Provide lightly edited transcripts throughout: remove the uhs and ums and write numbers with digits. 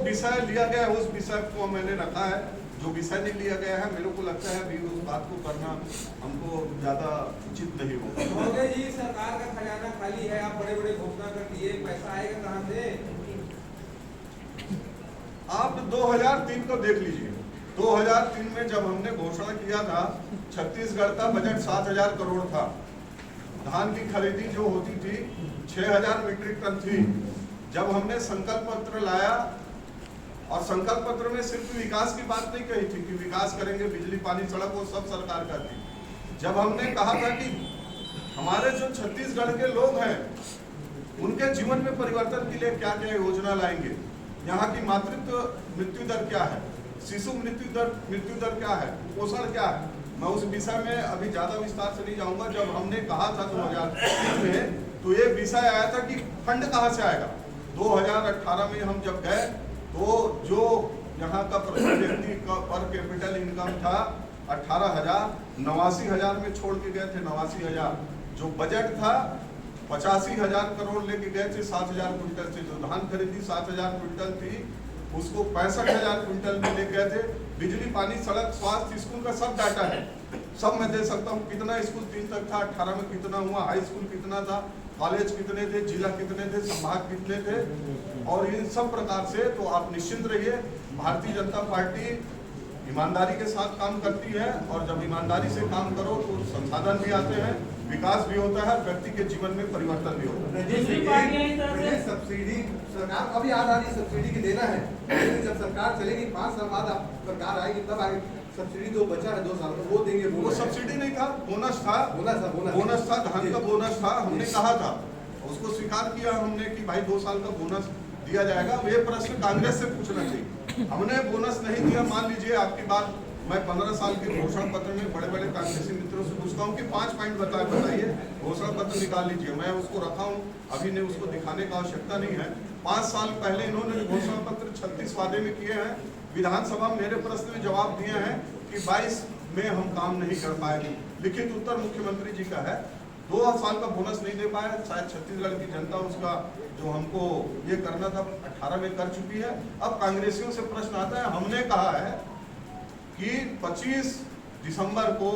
विषय लिया गया है उस विषय को मैंने रखा है, जो विषय नहीं लिया गया है मेरे को लगता है अभी उस बात को करना हमको ज्यादा उचित नहीं होगा। महोदय जी, सरकार का खजाना खाली है, आप बड़े बड़े घोषणा कर दिए, पैसा आएगा कहाँ से? आप 2003 को देख लीजिए। 2003 में जब हमने घोषणा किया था, छत्तीसगढ़ का बजट 7,000 करोड़ था। धान की खरीदी जो होती थी 6,000 मीट्रिक टन थी। जब हमने संकल्प पत्र लाया, और संकल्प पत्र में सिर्फ विकास की बात नहीं कही थी कि विकास करेंगे, बिजली पानी सड़क वो सब सरकार का थी। जब हमने कहा था कि हमारे जो छत्तीसगढ़ के लोग हैं उनके जीवन में परिवर्तन के लिए क्या क्या योजना लाएंगे, यहाँ की मातृत्व मृत्यु दर क्या है, शिशु मृत्यु दर क्या है, पोषण क्या है, मैं उस विषय में अभी ज्यादा विस्तार से नहीं जाऊंगा। जब हमने कहा था 2003 में, तो ये विषय आया था कि फंड कहाँ से आएगा। 2018 में हम जब गए तो जो यहाँ का प्रति व्यक्ति का पर कैपिटल इनकम था 18,000, 89,000 में छोड़ के गए थे 89,000। जो बजट था 85,000 करोड़ लेके गए थे 7,000 क्विंटल से। जो धान खरीदी 7,000 क्विंटल थी उसको 65,000 क्विंटल में ले गए थे। बिजली पानी सड़क स्वास्थ्य स्कूल का सब डाटा है, सब मैं दे सकता हूँ। कितना स्कूल 3 तक था, 18 में कितना हुआ, हाई स्कूल कितना था, कॉलेज कितने थे, जिला कितने थे, संभाग कितने थे, और इन सब प्रकार से। तो आप निश्चिंत रहिए, भारतीय जनता पार्टी ईमानदारी के साथ काम करती है, और जब ईमानदारी से काम करो तो संसाधन भी आते हैं, विकास भी होता है, व्यक्ति के जीवन में परिवर्तन भी होता है। सब्सिडी सरकार अभी आ रही सब्सिडी की देना है, लेकिन जब सरकार चलेगी 5 साल बाद आप सरकार आएगी तब आएगी सब्सिडी जो बचा है 2 साल में वो देंगे। वो सब्सिडी नहीं था, बोनस था, बोनस था, धान का बोनस था। हमने कहा था, उसको स्वीकार किया हमने कि भाई 2 साल का बोनस दिया जाएगा। ये प्रश्न कांग्रेस से पूछना चाहिए, हमने बोनस नहीं दिया। मान लीजिए आपकी बात, मैं 15 साल के घोषणा पत्र में बड़े बड़े कांग्रेसी मित्रों से पूछता हूँ कि 5 पॉइंट बताइए, घोषणा पत्र निकाल लीजिए, मैं उसको रखा हूँ, अभी ने उसको दिखाने का आवश्यकता नहीं है। 5 साल पहले इन्होंने घोषणा पत्र 36 वादे में किए हैं, विधानसभा में मेरे प्रश्न में जवाब दिए हैं कि 22 में हम काम नहीं कर पाएंगे। लिखित उत्तर मुख्यमंत्री जी का है, 2 साल का बोनस नहीं दे पाए, शायद छत्तीसगढ़ की जनता उसका जो हमको ये करना था 18 में कर चुकी है। अब कांग्रेसियों से प्रश्न आता है, हमने कहा है कि 25 दिसंबर को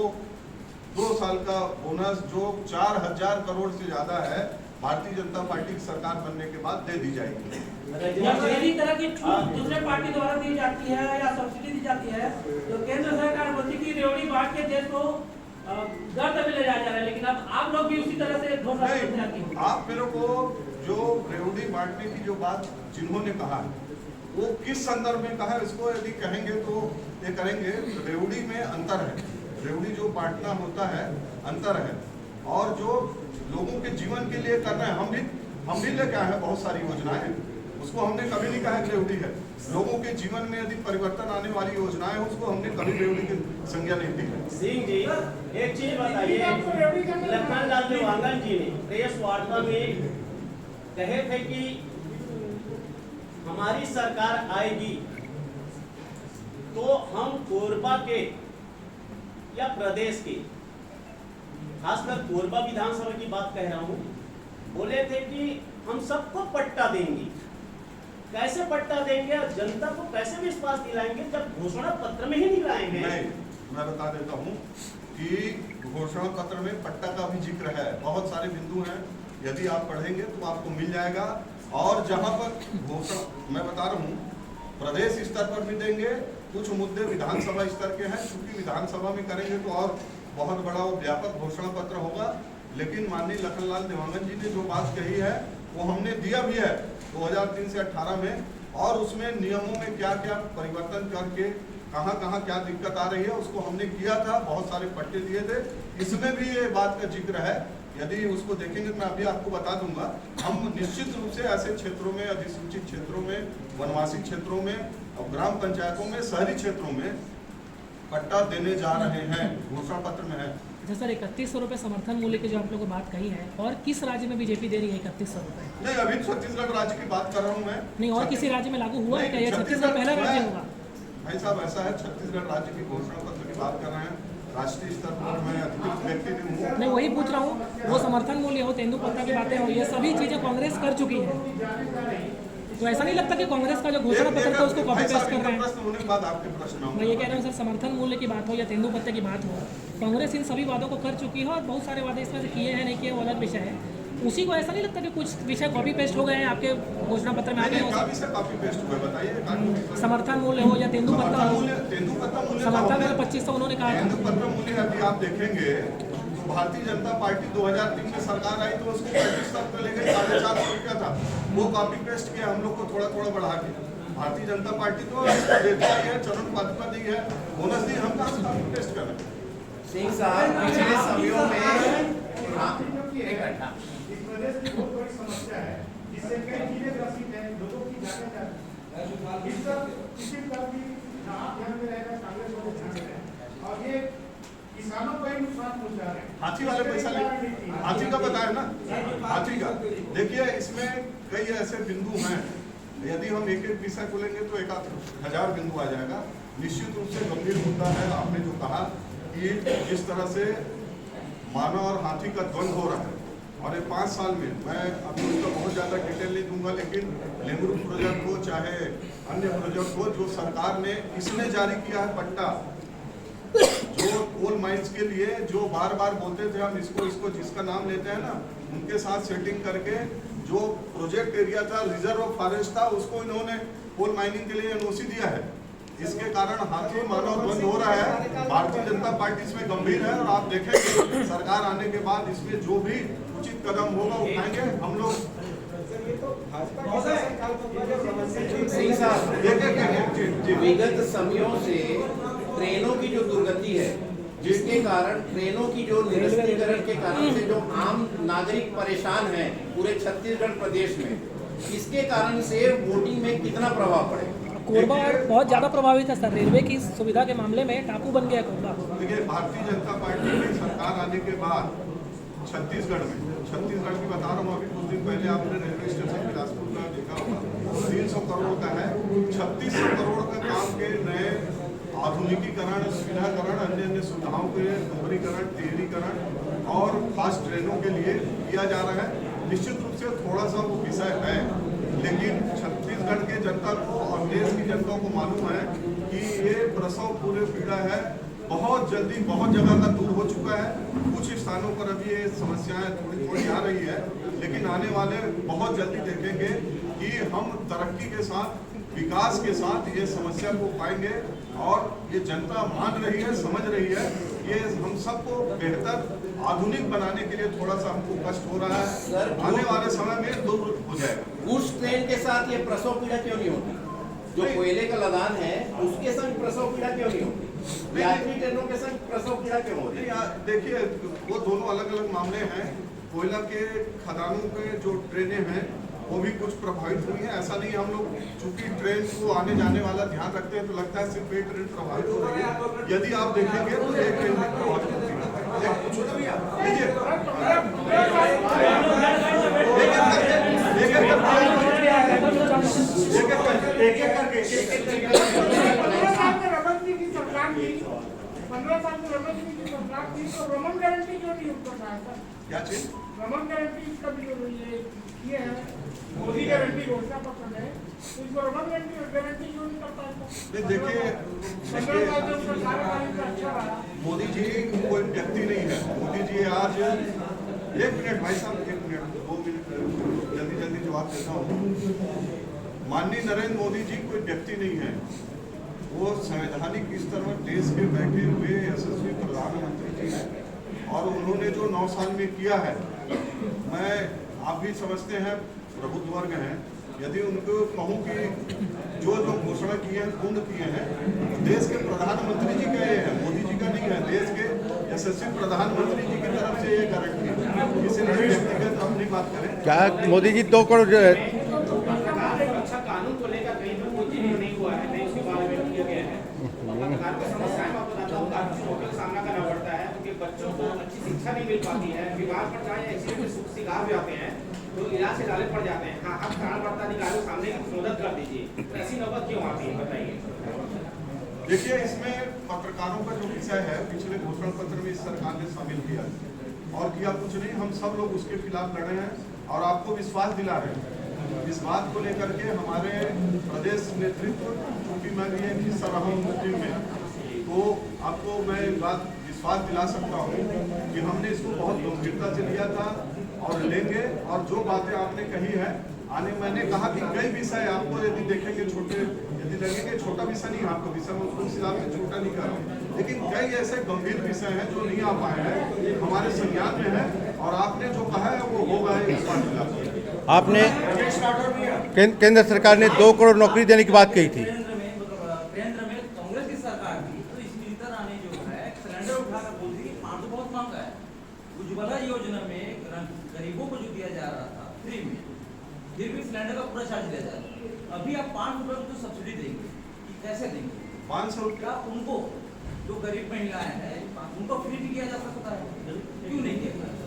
2 साल का बोनस जो 4,000 करोड़ से ज्यादा है, भारतीय जनता पार्टी की सरकार बनने के बाद दे दी जाएगी। यदि तरह की छूट दूसरे पार्टी द्वारा दी जाती है या सब्सिडी दी जाती है तो केंद्र सरकार बोलती है कि रेवड़ी बांट के देश को गर्द में ले जाया जा रहा है, लेकिन अब आप लोग भी उसी तरह से घोषणा करते जाती हैं। आप मेरे को जो रेवड़ी बांटने की जो बात जिन्होंने कहा है वो किस संदर्भ में कहा है, इसको यदि कहेंगे तो ये करेंगे। रेवड़ी में अंतर है, रेवड़ी जो बांटना होता है अंतर है, और जो लोगों के जीवन के लिए करना है, हम भी लेके आए हैं बहुत सारी योजनाएं, उसको हमने कभी नहीं कहा रेवड़ी है। लोगों के जीवन में यदि परिवर्तन आने वाली योजनाएं उसको हमने कभी रेवड़ी की संज्ञा नहीं दी है। सिंह जी, एक चीज बताइए, लखनलाल देवांगन जी ने प्रेस वार्ता में कहे थे कि हमारी सरकार आएगी तो हम कोरबा के या प्रदेश के, खासकर कोरबा विधानसभा की बात कह रहा हूँ, बोले थे कि हम सबको पट्टा देंगे। कैसे पट्टा देंगे और जनता को कैसे विश्वास दिलाएंगे जब घोषणा पत्र में ही नहीं लाएंगे? नहीं, मैं बता देता हूँ कि घोषणा पत्र में पट्टा का भी जिक्र है, बहुत सारे बिंदु हैं, यदि आप पढ़ेंगे तो आपको मिल जाएगा। और जहाँ पर घोषणा मैं बता रहा हूँ, प्रदेश स्तर पर भी देंगे, कुछ मुद्दे विधानसभा स्तर के हैं, क्योंकि विधानसभा में करेंगे तो और बहुत बड़ा वो व्यापक घोषणा पत्र होगा। लेकिन माननीय लखनलाल देवांगन जी ने जो बात कही है वो हमने दिया भी है 2003 से 18 में, और उसमें नियमों में क्या क्या परिवर्तन करके कहाँ कहाँ क्या दिक्कत आ रही है उसको हमने किया था, बहुत सारे पट्टे दिए थे, इसमें भी ये बात का जिक्र है। यदि उसको देखेंगे मैं अभी आपको बता दूंगा। हम निश्चित रूप से ऐसे क्षेत्रों में, अधिसूचित क्षेत्रों में, वनवासी क्षेत्रों में और ग्राम पंचायतों में, शहरी क्षेत्रों में पट्टा देने जा रहे हैं, घोषणा पत्र में है। अच्छा सर, 3100 रुपये समर्थन मूल्य की जो आप लोगों को बात कही है, और किस राज्य में बीजेपी दे रही है 3100 रुपये? नहीं, अभी छत्तीसगढ़ राज्य की बात कर रहा हूँ मैं। नहीं, और किसी राज्य में लागू हुआ है क्या? छत्तीसगढ़ पहला राज्य होगा? भाई साहब ऐसा है, छत्तीसगढ़ राज्य की घोषणा पत्र की बात कर रहे हैं, राष्ट्रीय स्तर पर मैं अधिकृत व्यक्ति नहीं हूँ। नहीं, वही पूछ रहा हूँ, वो समर्थन मूल्य हो, तेंदुपत्ता की बातें हो, ये सभी चीजें कांग्रेस कर चुकी है, तो ऐसा नहीं लगता कि कांग्रेस का जो घोषणा पत्र था उसको कॉपी पेस्ट कर रहे हैं? प्रश्न होने के बाद आपके प्रश्न मैं ये कह रहा हूँ सर, समर्थन मूल्य की बात हो या तेंदुपत्ते की बात हो, कांग्रेस इन सभी वादों को कर चुकी है और बहुत सारे वादे इसमें से किए हैं नहीं किए वो अलग विषय है। उसी को ऐसा नहीं लगता कि कुछ विषय कॉपी पेस्ट हो गए हैं आपके घोषणा पत्र में आ गए हो? कॉपी पेस्ट हुआ बताइए। समर्थन मूल्य हो या तेंदुपत्ता हो, तेंदुपत्ता मूल्य समर्थन मूल्य 2500 उन्होंने कहा था। तेंदुपत्ता मूल्य अभी आप देखेंगे तो भारतीय जनता पार्टी 2003 में सरकार आई तो उसको 35 तक ले गई, 450 रुपया था, वो कॉपी पेस्ट किया हम लोग को थोड़ा थोड़ा बढ़ा के। भारतीय जनता पार्टी तो देता ही है, चरण पादुका दी है, बोनस दी, हम कहाँ से कॉपी पेस्ट कर रहे हैं? सिंह साहब पिछले समयों में इस प्रदेश की बहुत बड़ी समस्या है, जिससे कई चीजें ग्रसित है, लोगों की जाने जाती इस पर किसी पर भी ना आप ध्यान में रहेगा, कांग्रेस वाले ध्यान में रहेगा, और ये किसानों को ही नुकसान पहुंचा रहे हैं। हाथी वाले पैसा ले, हाथी का बताया ना, हाथी का। देखिए इसमें कई ऐसे बिंदु हैं, यदि हम एक एक विषय को लेंगे तो 1000 बिंदु आ जाएगा। निश्चित रूप से गंभीर मुद्दा है, आपने जो कहा कि जिस तरह से मानव और हाथी का द्वंद्व हो रहा है, और ये 5 साल में मैं अभी उसका बहुत ज़्यादा डिटेल नहीं दूंगा, लेकिन लेमरू प्रोजेक्ट हो चाहे अन्य प्रोजेक्ट हो, जो सरकार ने इसमें जारी किया है पट्टा, जो कोल माइंस के लिए जो बार बार बोलते थे हम इसको जिसका नाम लेते हैं ना, उनके साथ सेटिंग करके जो प्रोजेक्ट एरिया था, रिजर्व फॉरेस्ट था, उसको इन्होंने कोल माइनिंग के लिए एनओसी दिया है। इसके कारण हाथी मानव द्वंद्व हो रहा है। भारतीय जनता पार्टी इसमें गंभीर है और आप देखेंगे सरकार आने के बाद इसमें जो भी उचित कदम होगा उठाएंगे हम लोग। सिंह साहब विगत समयों से ट्रेनों की जो दुर्गति है, जिसके कारण ट्रेनों की जो निरस्तीकरण के कारण से जो आम नागरिक परेशान हैं पूरे छत्तीसगढ़ प्रदेश में, इसके कारण से वोटिंग में कितना प्रभाव पड़ेगा? कोरबा बहुत ज़्यादा प्रभावित है सर, रेलवे की सुविधा के मामले में टापू बन गया कोरबा। देखिए भारतीय जनता पार्टी की सरकार आने के बाद छत्तीसगढ़ की बता रहा हूँ, अभी कुछ दिन पहले आपने रेलवे स्टेशन बिलासपुर का देखा होगा, 300 करोड़ का है, 3600 करोड़ का काम के नए आधुनिकीकरण, सुविधाकरण, अन्य सुविधाओं के दोहरीकरण, तिहरीकरण और फास्ट ट्रेनों के लिए किया जा रहा है। निश्चित रूप से थोड़ा सा वो विषय है, लेकिन छत्तीसगढ़ के जनता को और देश की जनता को मालूम है कि ये प्रसव पूर्व पीड़ा है, बहुत जल्दी बहुत जगह का दूर हो चुका है। कुछ स्थानों पर अभी ये समस्याएं थोड़ी थोड़ी आ रही है, लेकिन आने वाले बहुत जल्दी देखेंगे कि हम तरक्की के साथ, विकास के साथ ये समस्या को पाएंगे। और ये जनता मान रही है, समझ रही है, ये हम सबको बेहतर आधुनिक बनाने के लिए थोड़ा सा हमको कष्ट हो रहा है, आने वाले समय में दूर हो जाएगा। उस ट्रेन के साथ ये प्रसव पीड़ा क्यों नहीं होती? जो कोयले का लदान है उसके संग प्रसव पीड़ा क्यों नहीं होती? यात्री ट्रेनों के संग प्रसव पीड़ा क्यों हो रही है? देखिए वो दोनों अलग अलग मामले हैं। कोयला के खदानों के जो ट्रेनें हैं वो भी कुछ प्रभावित हुई है। ऐसा नहीं, हम लोग चूंकि ट्रेन को आने जाने वाला ध्यान रखते हैं तो लगता है सिर्फ एक ट्रेन प्रभावित हो रही है। यदि आप देखेंगे तो एक ट्रेन भी प्रभावित होती है। रमन गारंटी क्यों नहीं उठा? क्या चीज? रमन गारंटी इसका भी जो ये है, मोदी गारंटी घोषणा पत्र है, तो इसको रमन गारंटी क्यों नहीं करता है? देखिए अच्छा रहा। मोदी जी कोई व्यक्ति नहीं है। मोदी जी आज 1 मिनट भाई साहब, 1 मिनट 2 मिनट जल्दी जवाब देता हूँ। माननीय नरेंद्र मोदी जी कोई व्यक्ति नहीं है, वो संवैधानिक स्तर पर देश के बैठे हुए यशस्वी प्रधानमंत्री जी हैं। और उन्होंने जो 9 साल में किया है, मैं आप भी समझते हैं प्रबुद्ध वर्ग हैं, यदि उनको कहूँ कि जो घोषणा की है पूर्ण किए हैं, देश के प्रधानमंत्री जी का ये है, मोदी जी का नहीं है, देश के यशस्वी प्रधानमंत्री जी की तरफ से ये गारंटी है। इसलिए व्यक्तिगत अपनी बात करें। क्या मोदी जी 2 करोड़ अच्छा कानून को लेकर कहीं पर कोई चीज नहीं हुआ है, नहीं उसके बारे में किया गया है। पत्रकार की समस्याएं मैं बताता हूँ, काफी चुनौतियों का सामना करना पड़ता है, क्योंकि बच्चों को अच्छी शिक्षा नहीं मिल पाती है, विवाह पर जाए एक्सीडेंट में शिकार भी आते हैं तो इलाज से डाले पड़ जाते हैं। हाँ, आप कारणकर्ता अधिकारियों के सामने की मदद कर दीजिए, तो ऐसी नौबत क्यों आती है बताइए। देखिए इसमें पत्रकारों का जो विषय है, पिछले घोषणा पत्र में इस सरकार ने शामिल किया और किया कुछ नहीं। हम सब लोग उसके खिलाफ लड़े हैं और आपको विश्वास दिला रहे हैं इस बात को लेकर के हमारे प्रदेश नेतृत्व, चूंकि मैं भी एक हिस्सा रहा हूँ मीटिंग में, तो आपको मैं बात विश्वास दिला सकता हूँ कि हमने इसको बहुत गंभीरता से लिया था और लेंगे। और जो बातें आपने कही है मैंने कहा कि कई विषय आपको यदि देखेंगे छोटे, यदि लगेंगे छोटा विषय नहीं, आपको विषय में उस हिसाब से छोटा नहीं कर रहा हूँ, लेकिन कई ऐसे गंभीर विषय हैं जो नहीं आ पाए हैं, हमारे संज्ञान में है और आपने जो कहा है वो होगा। आपने केंद्र सरकार ने 2 करोड़ नौकरी देने की बात कही थी। केंद्र में कांग्रेस की सरकार थी, तो स्मिता रानी जो है सिलेंडर उठाकर बोल रही है 500 बहुत महंगा है। उज्ज्वला योजना में गरीबों को जो दिया जा रहा था फ्री में, फिर भी सिलेंडर का पूरा चार्ज दिया जा रहा है। अभी आप 5 रुपए की सब्सिडी देंगे कि कैसे देंगे? 500 रुपया उनको, जो गरीब महिलाएं हैं उनको फ्री भी किया जा सकता है, क्यों नहीं किया जा सकता?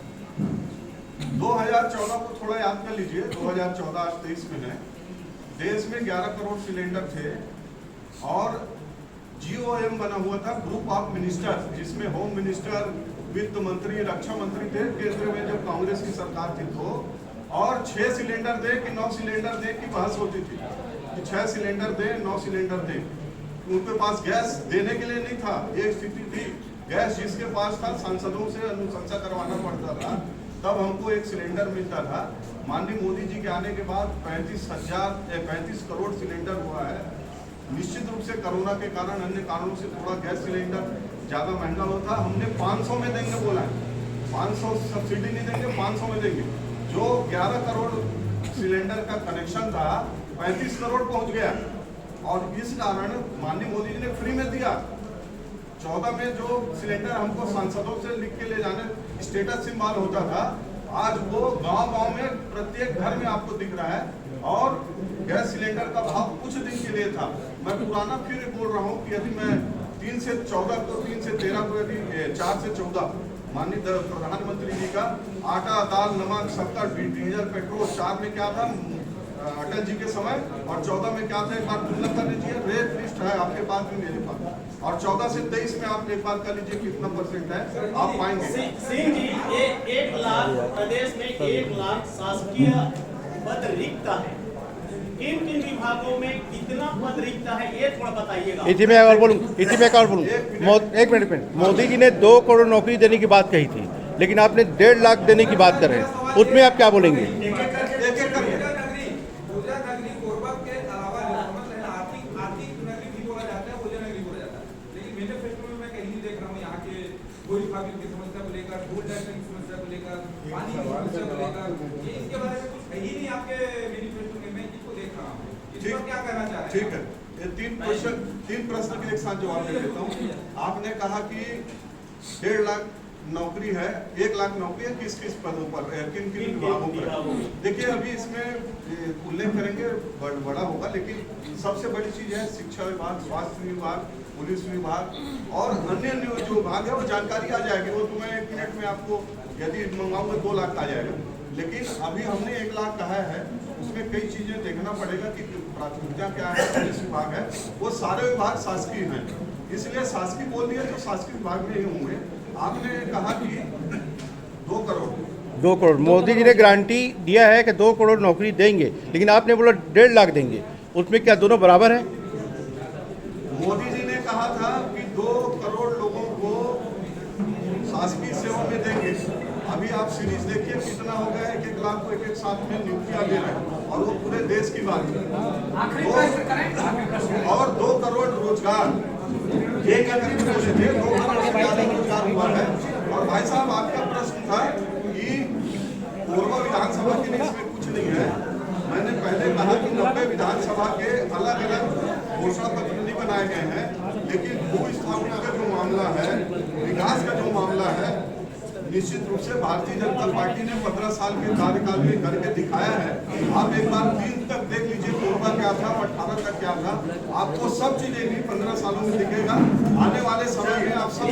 2014 को थोड़ा याद कर लीजिए, 2014 आज 23 में है, देश में 11 करोड़ सिलेंडर थे और GOM बना हुआ था, ग्रुप ऑफ मिनिस्टर, जिसमें होम मिनिस्टर, वित्त मंत्री, रक्षा मंत्री थे। केंद्र में जब कांग्रेस की सरकार थी तो और 6 सिलेंडर दे कि 9 सिलेंडर दे की बहस होती थी कि 6 सिलेंडर दे 9 सिलेंडर दे। उनके पास गैस देने के लिए नहीं था, ये स्थिति थी। गैस जिसके पास था सांसदों से अनुशंसा करवाना पड़ता था, तब हमको एक सिलेंडर मिलता था। माननीय मोदी जी के आने के बाद 35 करोड़ सिलेंडर हुआ है। निश्चित रूप से कोरोना के कारण, अन्य कारणों से थोड़ा गैस सिलेंडर ज़्यादा महंगा होता। हमने 500 में देंगे बोला है, 500 सब्सिडी नहीं देंगे, 500 में देंगे। जो 11 करोड़ सिलेंडर का कनेक्शन था 35 करोड़ पहुंच गया और इस कारण माननीय मोदी जी ने फ्री में दिया। 14 में जो सिलेंडर हमको सांसदों से लिख के ले जाने स्टेटस सिंबल होता था, आज वो गांव-गांव में प्रत्येक घर में आपको दिख रहा है। और गैस सिलेंडर का भाव कुछ दिन के लिए था। मैं पुराना फिर बोल रहा हूँ कि यदि मैं 3 से 14 को, 3 से 13 को, यदि 4 से 14 माननीय प्रधानमंत्री जी का आटा, दाल, नमक, शक्कर, डीजल, पेट्रोल 4 में क्या था अटल जी के समय और 14 में क्या था, एक बार तुलना कर लीजिए। रेट लिस्ट है आपके पास भी, मेरे पास। और 14 से 23 में आप एक बार कर लीजिए कितना % है, आप पाएंगे। सिंह जी, 1 लाख प्रदेश में 1 लाख शासकीय पद रिक्त है। किन किन विभागों में कितना पद रिक्त है ये थोड़ा बताइएगा। इसी में और बोलूँ एक मिनट। मोदी जी ने 2 करोड़ नौकरी देने की बात कही थी, लेकिन आपने 1.5 लाख देने की बात कर रहे हैं, उसमें आप क्या बोलेंगे? गुजरात नगरी कोरबा के अलावा आर्थिक नगरी भी बोला जाता है, भोजन नगरी बोला जाता है, लेकिन मैनिफेस्टो में मैं कहीं नहीं देख रहा हूँ यहाँ के कोई फार्मिंग की समस्या को लेकर, फूड टैक्स की समस्या को लेकर, पानी की समस्या को लेकर, ये इसके बारे में कुछ है ही नहीं आपके मैनिफेस्टो में। मैं इसको देख रहा हूँ, इस पर क्या कहना चाह रहे हैं? ठीक है, ये 3 प्रश्न के एक साथ जवाब दे देता हूँ। आपने कहा कि 1.5 लाख नौकरी है, 1 लाख नौकरी है, किस किस पदों पर, किन किन विभागों पर? देखिए अभी इसमें उल्लेख करेंगे बड़ा होगा, लेकिन सबसे बड़ी चीज है शिक्षा विभाग, स्वास्थ्य विभाग, पुलिस विभाग और अन्य जो विभाग है वो जानकारी आ जाएगी। वो तो मैं 1 मिनट में आपको यदि मंगाऊंगा 2 लाख आ जाएगा। लेकिन अभी हमने 1 लाख कहा है, उसमें कई चीजें देखना पड़ेगा कि प्राथमिकता क्या है। पुलिस विभाग है, वो सारे विभाग शासकीय हैं, इसलिए शासकीय बोल दिया तो शासकीय विभाग में ही होंगे। आपने कहा कि 2 करोड़ मोदी जी ने गारंटी दिया है कि 2 करोड़ नौकरी देंगे, लेकिन आपने बोला 1.5 लाख देंगे, उसमें क्या दोनों बराबर है? मोदी जी ने कहा था कि 2 करोड़ लोगों को शासकीय सेवा में देंगे। अभी आप सीरीज देखिए कितना हो गया, 1-1 लाख को एक साथ में नियुक्तियां दे रहे हैं और वो पूरे देश की बात है। और 2 करोड़ रोजगार, एक करके बोले थे, 2 करोड़ से ज्यादा रोजगार हुआ है। और भाई साहब आपका प्रश्न था कि कोरबा विधानसभा के लिए इसमें कुछ नहीं है। मैंने पहले कहा कि 90 विधानसभा के अलग अलग घोषणा पत्र नहीं बनाए गए हैं, लेकिन भूस्थापना का जो मामला है, विकास का जो मामला है, निश्चित रूप से भारतीय जनता पार्टी ने 15 साल के कार्यकाल में करके दिखाया है। आप एक बार 3 तक देख लीजिए, कोरबा क्या था, 18 तक क्या था, आपको सब चीजें भी 15 सालों में दिखेगा। आने वाले समय में आप सब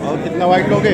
और कितना वाइट लोगे?